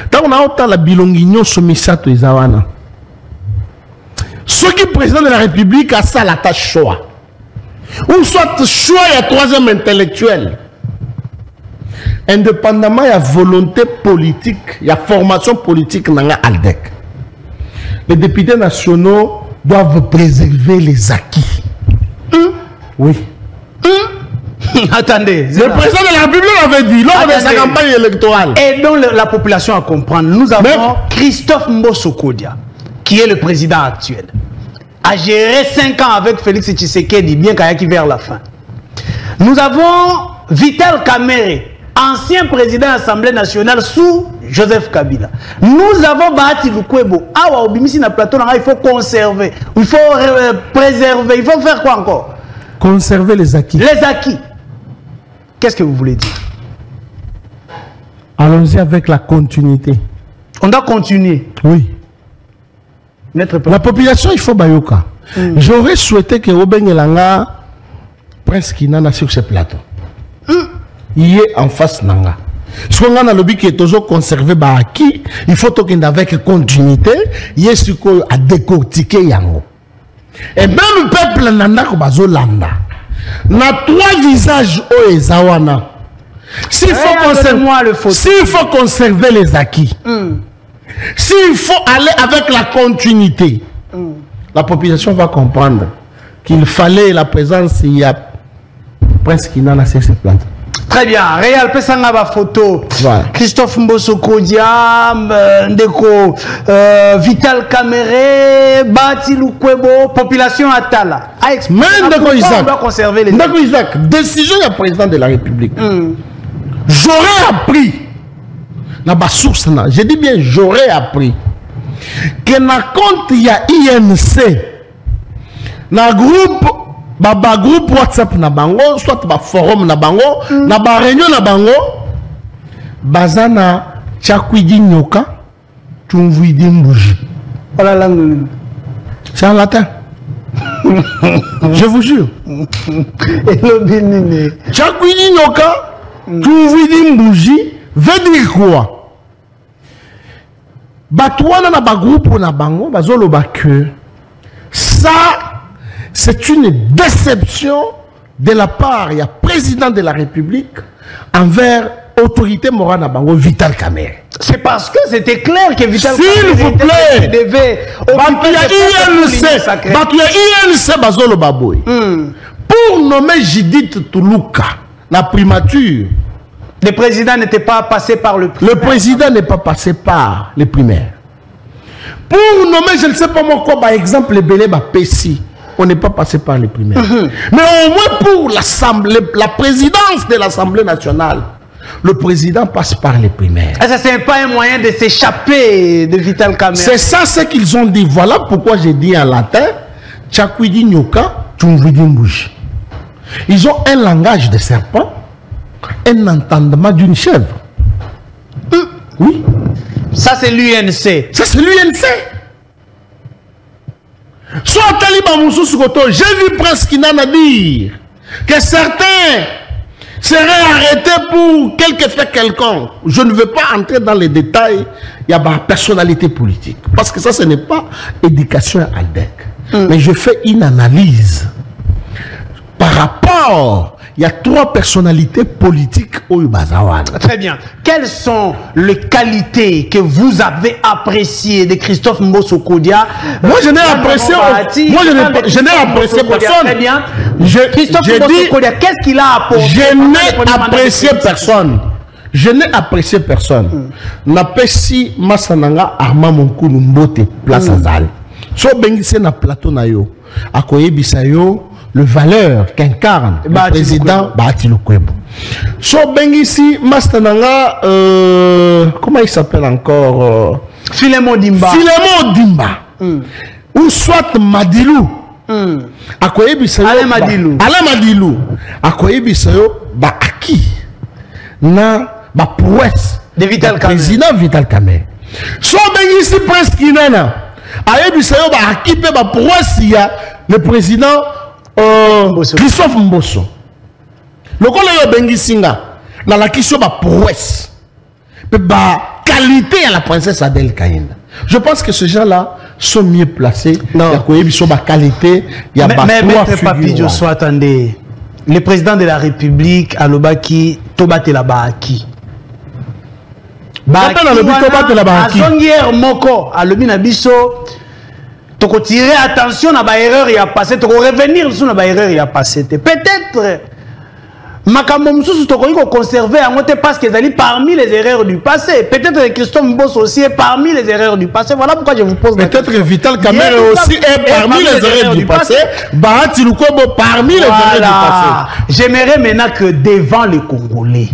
S2: Tant on a autant la bilongignon soumisato izawana. Ce qui est président de la République a ça la tâche choix. Ou soit choix il y a troisième intellectuel. Indépendamment il y a volonté politique, il y a formation politique dans l'ALDEC. Les députés nationaux doivent préserver les acquis. Oui.
S1: Attendez.
S2: Le président de la République avait dit lors de sa campagne électorale.
S1: Et donc la population à comprendre. Nous avons Christophe Mbosso Kodia, qui est le président actuel, a géré 5 ans avec Félix Tshisekedi, bien qu'il vers la fin. Nous avons Vital Kamerhe, ancien président de l'Assemblée nationale sous Joseph Kabila. Nous avons Bahati Lukwebo. Ah, Obimisi na plateau, il faut conserver, il faut préserver, il faut faire quoi encore?
S2: Conserver les acquis.
S1: Les acquis. Qu'est-ce que vous voulez dire?
S2: Allons-y avec la continuité.
S1: On doit continuer.
S2: Oui. La population, il faut bayoka. J'aurais souhaité que Robin Elanga presque n'en a sur ce plateau. Il est en face nanga. Ce qu'on a dans le but qui est toujours conservé par acquis, il faut qu'il avec continuité, il est ce qu'on a décortiqué yango. Et même le peuple nanda ko bazolanda. Na 3 visages au ezawana. S'il faut conserver les acquis. S'il faut aller avec la continuité, la population va comprendre qu'il fallait la présence, il y a presque qu'il n'en a cessé de planter.
S1: Très bien. Réal Pesanga va photo. Voilà. Christophe Mbosso Kodia, Ndeko, Vital Kamerhe, Bahati Lukwebo, population Atala.
S2: Mais Ndeko Isaac,
S1: on doit conserver les
S2: Ndeko Isaac, décision du président de la République. J'aurais appris. Je dis bien, j'aurais appris que dans compte il y a INC, dans groupe WhatsApp na bango, soit ba forum na bango, na ba réunion na bango, bazana chakwidi nyoka, tumvidi mbuji.
S1: Voilà langue.
S2: C'est en latin. Je vous jure. Chakwidi nyoka, tumvidi mbuji, veut dire quoi? Batouana na ba groupe na bango bazoloba que ça c'est une déception de la part du président de la République envers autorité morale na bango Vital Kamerhe.
S1: C'est parce que c'était clair que Vital
S2: Kamerhe, s'il vous plaît,
S1: devait
S2: INC bazoloba boy. Pour nommer Judith Tuluka la primature.
S1: Le président n'était pas passé par le primaire.
S2: Le président n'est pas passé par les primaires. Pour nommer, je ne sais pas moi quoi, par exemple, les Belé Pessi, on n'est pas passé par les primaires. Mais au moins pour la présidence de l'Assemblée nationale, le président passe par les primaires.
S1: Ça, ce n'est pas un moyen de s'échapper de Vital Kamerhe.
S2: C'est ça ce qu'ils ont dit. Voilà pourquoi j'ai dit en latin, Chakwidi Nyoka, Tumvidi Mbuji. Ils ont un langage de serpent. Un entendement d'une chèvre. Oui.
S1: Ça, c'est l'UNC.
S2: Ça, c'est l'UNC. Soit Taliban Moussouskoto, j'ai vu presque qu'il n'en a dire que certains seraient arrêtés pour quelque fait quelconque. Je ne veux pas entrer dans les détails. Il y a ma personnalité politique. Parce que ça, ce n'est pas éducation ALDEC. Mais je fais une analyse par rapport il y a 3 personnalités politiques au Bazawan.
S1: Très bien. Quelles sont les qualités que vous avez appréciées de Christophe Mbosso Kodia?
S2: Moi, je n'ai apprécié, je n'ai apprécié personne.
S1: Très bien.
S2: Christophe
S1: Mbosso Kodia, qu'est-ce qu'il a apporté?
S2: Je n'ai apprécié personne. Je n'ai apprécié personne. N'apprécie Massananga Armand Monkulu Mbote place Azal. So bengise na plateau na yo. Akoye bisayo le valeur qu'incarne le président Bahati Lukwebo. So bengisi Massananga comment il s'appelle encore
S1: Filemon Dimba.
S2: Filemon Dimba. Ou soit Madilou. Akoye bisayo
S1: Alain Madilou.
S2: Alain Madilou. Akoye bisayo ba aki na ba prouesse
S1: de Vital Kamerhe.
S2: Président Vital Kamerhe. So bengisi presque inana. Aye bisayo ba akipe ba prouesse ya le président Christophe Mbosso. Le collègue bengisinga na la question ba prouesse. Ba qualité à la princesse Adèle Kaïna. Je pense que ces gens-là sont mieux placés.
S1: Non.
S2: Il y a ba qualité, il y a ba
S1: Maître Papi Diosso, attendez. Le président de la République a l'obaki tobate la baaki. Azongier moko a lobi na biso toko tirer attention na ba erreur ya passé, toko revenir sur na ba erreur ya passé. Peut-être makambo mususu toko yiko conserver en moté parce que zali parmi les erreurs du passé. Peut-être Christophe Mbosso aussi est parmi les erreurs du passé. Voilà pourquoi je vous pose la question.
S2: Peut-être Vital Kamerhe aussi est parmi les erreurs du passé. Bahati Lukwebo parmi les erreurs du passé.
S1: J'aimerais maintenant que devant les Congolais,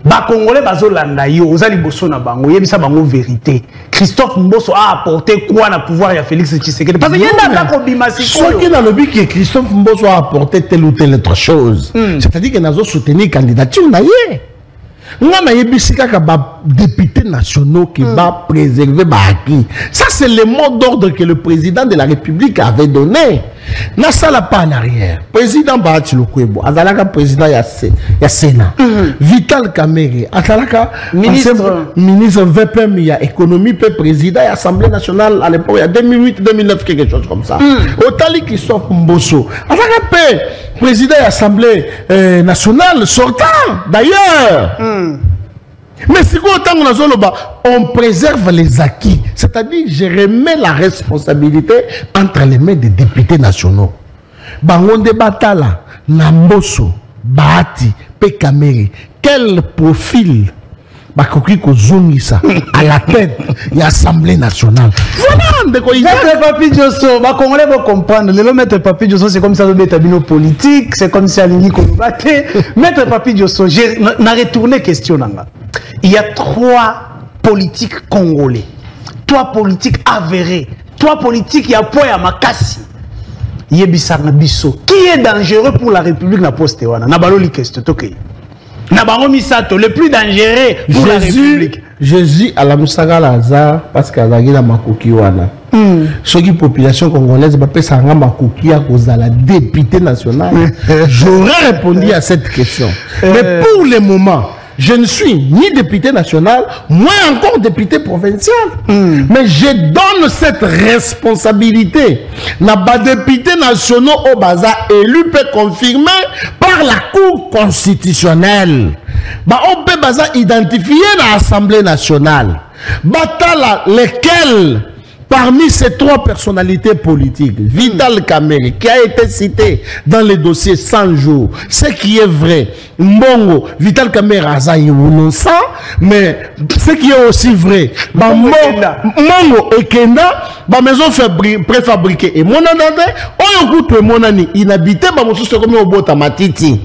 S1: ba Congolais bazolanda yo ozali boso na bango yebisa bango vérité. Christophe Mbosso a apporté quoi na pouvoir ya Félix Tshisekedi? Parce que yenda ka kobima sikoyo.
S2: Ce qui dans le but que Christophe Mbosso a apporté telle ou telle autre chose. C'est-à-dire que nazo soutenir candidature na yé. Nga na yebisi kaka ba députés nationaux qui va préserver ba acquis. Ça c'est le mot d'ordre que le président de la République avait donné. Na sala pas en arrière. Président Bahati Lukwebo, azalaka président ya Sénat. Vital Kamerhe, azalaka ministre VPM ya économie pe président ya Assemblée nationale à l'époque, il y a 2008-2009 quelque chose comme ça. Otali Christophe Mbosso, azalaka pe président ya Assemblée nationale sortant d'ailleurs. Mais si on préserve les acquis, c'est-à-dire je remets la responsabilité entre les mains des députés nationaux. Bangonde Batala, Namboso, Bahati, Kamerhe, quel profil Bakoki Kozungisa à la tête de l'Assemblée nationale. Voilà,
S1: Maître Papi Diosso, les Congolais vont comprendre. Le Maître Papi Diosso, c'est comme ça le tabino politique, c'est comme ça l'Ingi Kolobate. Maître Papi Diosso, j'ai retourné question. Il y a 3 politiques congolais, 3 politiques avérés, 3 politiques, il y a poids à Makassi. Yebisa Nabiso. Qui est dangereux pour la République na poste wana? Nabaloli question, ok. Nabango Misato, le plus dangereux pour la République.
S2: Jésus à la Moussaga Lazare, parce qu'à la Guinée Makoki wana. Ce qui population congolaise va passer à Makoki à cause de la députée nationale. J'aurais répondu à cette question. Mais pour le moment, je ne suis ni député national, moins encore député provincial. Mais je donne cette responsabilité. N'a pas député national au bazar élu peut confirmer par la Cour constitutionnelle. Bah, on peut bazar identifier l'Assemblée nationale. Batala lesquels parmi ces 3 personnalités politiques, Vital Kamerhe, qui a été cité dans le dossier 100 jours, ce qui est vrai, Mbongo, Vital Kamerhe a ça, mais ce qui est aussi vrai, Mbongo et Kenda, maison préfabriquée et mon anade, on écoute mon ani inhabité, mon sous comme au bota matiti.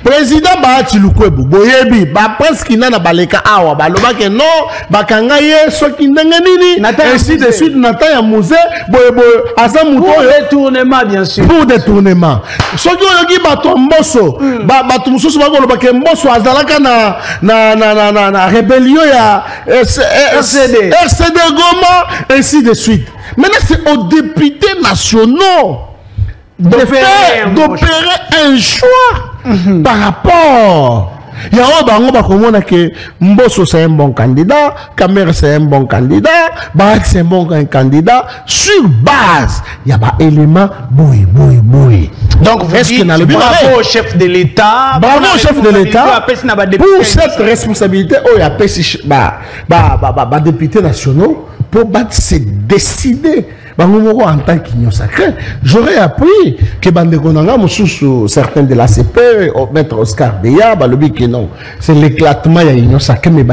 S2: Président Bahati Lukwebo, boyebi, ba pense qu'il n'a baleka awa, ba loba ke non, ba kangaye, so ki ndengenini, ainsi de suite, nata ya musée, boyebo, asa mouto.
S1: Pour détournement, bien sûr.
S2: Pour détournement. So ki oyogi bato Mbosso, bato mususu bako loba ke Mbosso, azalaka na rébellion ya RCD Goma, ainsi de suite. Maintenant, c'est aux députés nationaux d'opérer un choix par rapport Il y a un bon que Mbosso c'est un bon candidat, Kamer c'est un bon candidat, Barak c'est un bon candidat. Sur base, il y a un élément boui.
S1: Donc vous dites bravo au chef de l'État.
S2: Bravo au chef de l'État pour cette responsabilité. Il y a des députés nationaux pour se décider. En tant qu'union sacrée, j'aurais appris que certains de la CP, maître Oscar Deya, que non, c'est l'éclatement de l'union sacrée, mais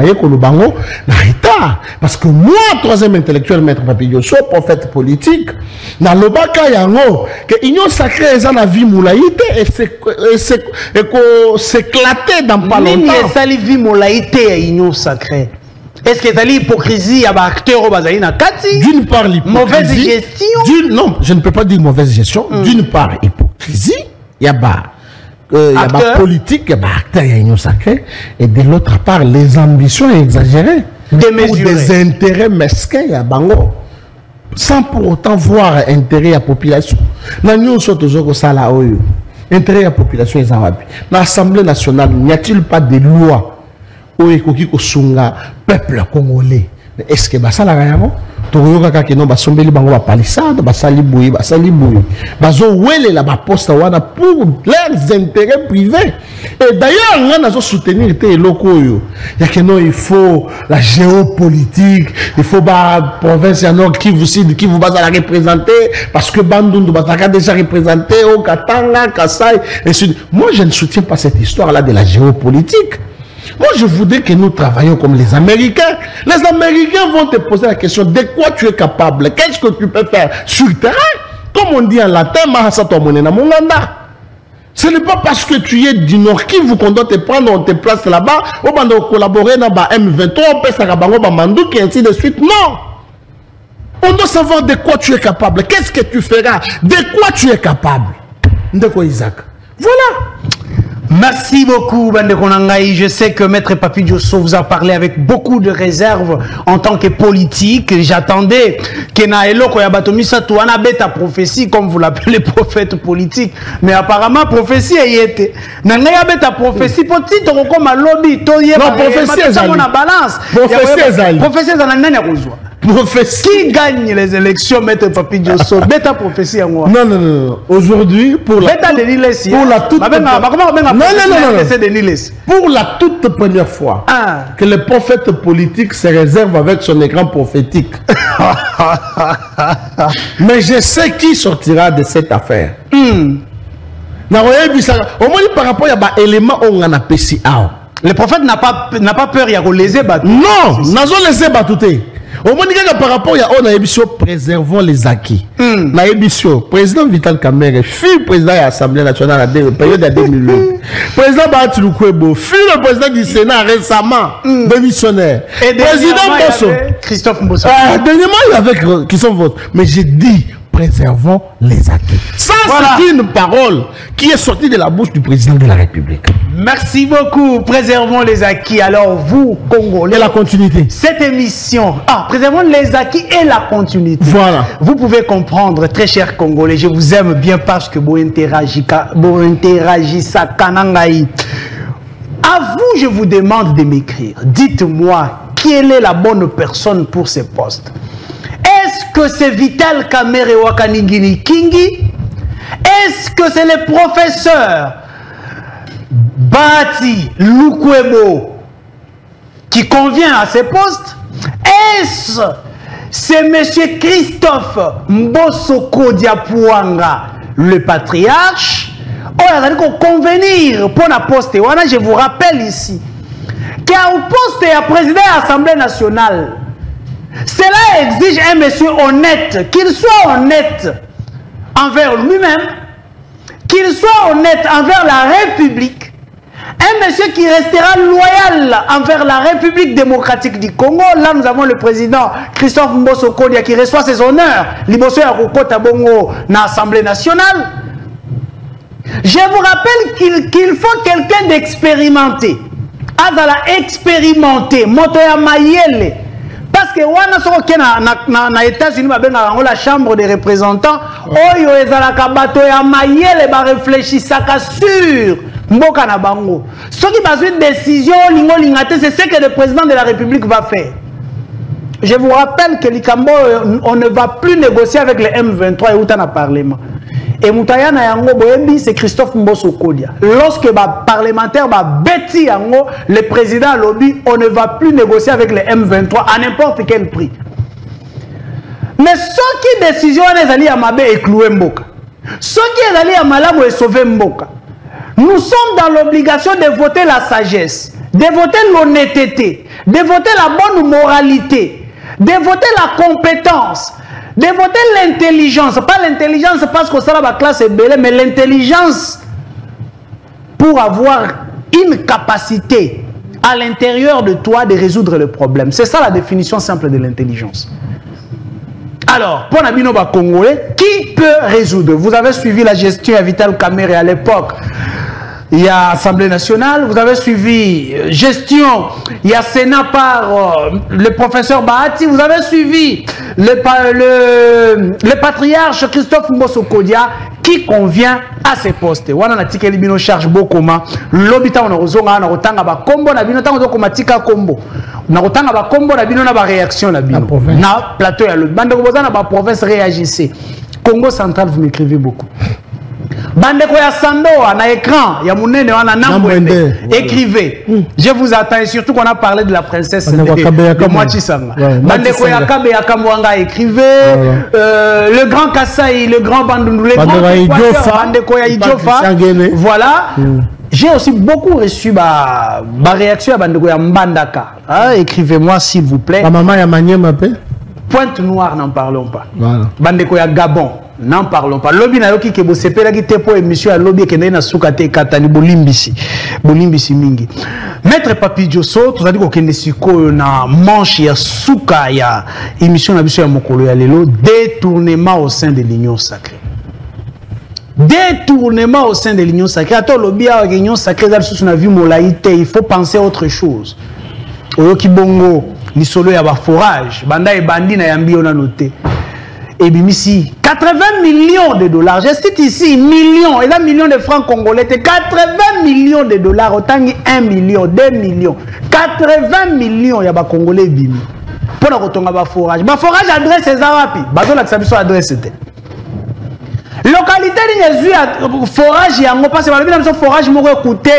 S2: parce que moi, troisième intellectuel, maître Papillioso, prophète politique, dans le baka yango, que l'union sacrée est en vie moulaïté et s'éclater dans pas longtemps.
S1: C'est la vie moulaïté l'union sacrée. Est-ce que c'est l'hypocrisie à acteur au Bazaïna Kati?
S2: D'une part, l'hypocrisie.
S1: Mauvaise gestion?
S2: Non, je ne peux pas dire mauvaise gestion. D'une part, hypocrisie. Il y a politique, il y a acteur, il y a union sacrée. Et de l'autre part, les ambitions exagérées. Pour des intérêts mesquins, il y a bango. Sans pour autant voir intérêt à la population. Nous sommes toujours au salaire. Intérêt à la population est en Dans l'Assemblée nationale, n'y a-t-il pas de loi? Peuple congolais. Est-ce que ça la gagne? Toyoka kakeno basombeli bango ba palissade basali boui bazo wele la ba poste wana pour leurs intérêts privés. Et d'ailleurs on a soutenir te loko yo. Ya keno il faut la géopolitique, il faut ba province ya nord qui vous va la représenter parce que Bandundu bataka déjà représenté au Katanga, Kasai et sud. Moi je ne soutiens pas cette histoire là de la géopolitique. Moi, je voudrais que nous travaillions comme les Américains. Les Américains vont te poser la question de quoi tu es capable, qu'est-ce que tu peux faire sur le terrain. Comme on dit en latin, ce n'est pas parce que tu es du Nord Kivu qu'on doit te prendre, on te place là-bas, on va collaborer dans M23, on peut s'arranger Mandou, et ainsi de suite. Non! On doit savoir de quoi tu es capable, qu'est-ce que tu feras, de quoi tu es capable. De quoi, Isaac? Voilà!
S1: Merci beaucoup, Bande Konangaï. Je sais que Maître Papi Diosso vous a parlé avec beaucoup de réserve en tant que politique. J'attendais que Naelo Koyabatomisa Touana bêta prophétie, comme vous l'appelez, prophète politique. Mais apparemment, prophétie y était. Nangaya bêta prophétie, petit comme un lobby,
S2: non, prophétie est
S1: balance. Prophétie est qui gagne les élections, Maître Papi Diosso? Bêta prophétie à moi.
S2: Non. Aujourd'hui, pour la toute première fois, que le prophète politique se réserve avec son écran prophétique. Mais je sais qui sortira de cette affaire. Au moins, par rapport à l'élément où on a péché.
S1: Le prophète n'a pas peur, il y a les ébats.
S2: Non, n'a pas les ébats. Au moins, par rapport à on a préservons les acquis. Na émission, président Vital Kamerhe fut président de l'Assemblée nationale à la période de 2008. Président Bahati Lukwebo fut le président du Sénat récemment, démissionnaire.
S1: Et
S2: président
S1: Mbosso, Christophe Mbosso.
S2: Dernièrement, il y avait qui sont votes. Mais j'ai dit, préservons les acquis. Ça, voilà. C'est une parole qui est sortie de la bouche du président de la République.
S1: Merci beaucoup. Préservons les acquis. Alors, vous, Congolais.
S2: Et la continuité.
S1: Cette émission. Préservons les acquis et la continuité.
S2: Voilà.
S1: Vous pouvez comprendre, très chers Congolais, je vous aime bien parce que vous interagissez à Kanangaï. À vous, je vous demande de m'écrire. Dites-moi, quelle est la bonne personne pour ce poste? Est-ce que c'est Vital Kamerhe Wakaningini Kingi? Est-ce que c'est le professeur Bahati Lukwebo qui convient à ce poste? Est-ce c'est M. Christophe Mbosso Diapouanga, le patriarche? On a convenir pour la poste. Je vous rappelle ici qu'au poste et à président de l'Assemblée nationale, cela exige un monsieur honnête, qu'il soit honnête envers lui-même, qu'il soit honnête envers la République, un monsieur qui restera loyal envers la République démocratique du Congo. Là, nous avons le président Christophe Mbosso Kodia qui reçoit ses honneurs, Liboso Yakokota Bongo, dans l'Assemblée nationale. Je vous rappelle qu'il faut quelqu'un d'expérimenté. Azala expérimenté, Motoya Mayele. Parce que wana soko ke na États-Unis la chambre des représentants oyo ezalaka bato ya mayele ba réfléchissaka sur Mboka na bango. Ce qui va une décision, c'est ce que le président de la République va faire. Je vous rappelle que l'Ikambo, on ne va plus négocier avec les M23 et Outana Parlement. Et Moutayana Yango Boembi, c'est Christophe Mbosso Kodia. Lorsque le parlementaire va bêti Yango, le président lobby, on ne va plus négocier avec les M23 à n'importe quel prix. Mais ce qui décision est allé à Mabé et cloué Mboka. Ce qui est allé à Malabo et sauvé Mboka. Nous sommes dans l'obligation de voter la sagesse, de voter l'honnêteté, de voter la bonne moralité, de voter la compétence, de voter l'intelligence. Pas l'intelligence parce que ça la classe est belle, mais l'intelligence pour avoir une capacité à l'intérieur de toi de résoudre le problème. C'est ça la définition simple de l'intelligence. Alors, pour Nabinoba Congolais, qui peut résoudre? Vous avez suivi la gestion à Vital Kamerhe à l'époque. Il y a Assemblée nationale, vous avez suivi gestion, il y a Sénat par le professeur Bahati, vous avez suivi le patriarche Christophe Mbosso Kodia qui convient à ces postes. Wana na tikeli bino charge bokoma lobita on rozonga na rotanga ba kombo na bino tango ko matika kombo na rotanga ba kombo na bino na ba réaction na bino na plateau ya le bande ko bozana ba province réagissez. Congo central vous m'écrivez beaucoup. Bandeko ya Sando na écran ya munene wana Nambwende écrivez. Je vous attends et surtout qu'on a parlé de la princesse de Mwachisanga. Bandeko ya Kabe ya Kamwanga écrivez. Le grand Kassai, le grand Bandundu, le grand Bandeko ya Idjofa. Voilà. J'ai aussi beaucoup reçu ma réaction à Bandeko ya Mbandaka. Écrivez-moi s'il vous plaît.
S2: La maman ya Manyema pe.
S1: Pointe Noire, n'en parlons pas. Bandeko ya Gabon. N'en parlons pas. Lobby na yoki ke bo sepela ki te po émission à lobby ke na suka te katani bolimbisi mingi. Maître Papi Diosso, tu as dit que siko na manche ya suka ya émission na biso ya mokolo ya lelo, détournement au sein de l'union sacrée. Détournement au sein de l'union sacrée. Attends lobby à l'union sacrée dans sous na vie molaïté, il faut penser à autre chose. Oyoki bongo ni solo ya ba forage, banda e bandi na yambi on a noté. Et bien ici, 80 millions de dollars. Je cite ici millions, et là millions de francs congolais, 80 millions de dollars, autant 1 million, 2 millions, 80 millions, il y a des Congolais bimi. Pour la retomber à forage. Ma forage adresse c'est Zarapi. Bazo la xabiso adresse c'était. Localité de forage, il y a un parce que forage m'aurait coûté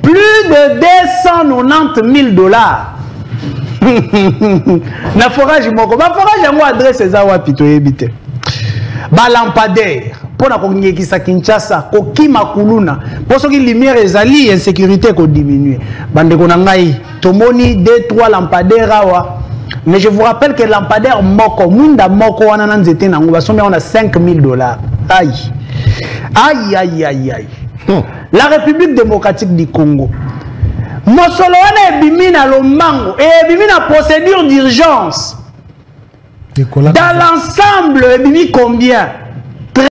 S1: plus de 290 000 dollars. Na forage moko ba forage yango adresse eza wapi to yebite ba lampadaire pona ko ngekisa Kinshasa ko kima kuluna poso ki lumière ezali insécurité ko diminuer bande ko na ngai tomoni 2-3 lampadaires awa. Mais je vous rappelle que lampadaire moko munda moko wana na nzete nango ba sombi on a 5 000 dollars. Aïe aïe aïe aïe aïe. La République démocratique du Congo Mosolo wana ebimina lomango et ebimina procédure d'urgence. Dans l'ensemble, ebimi combien?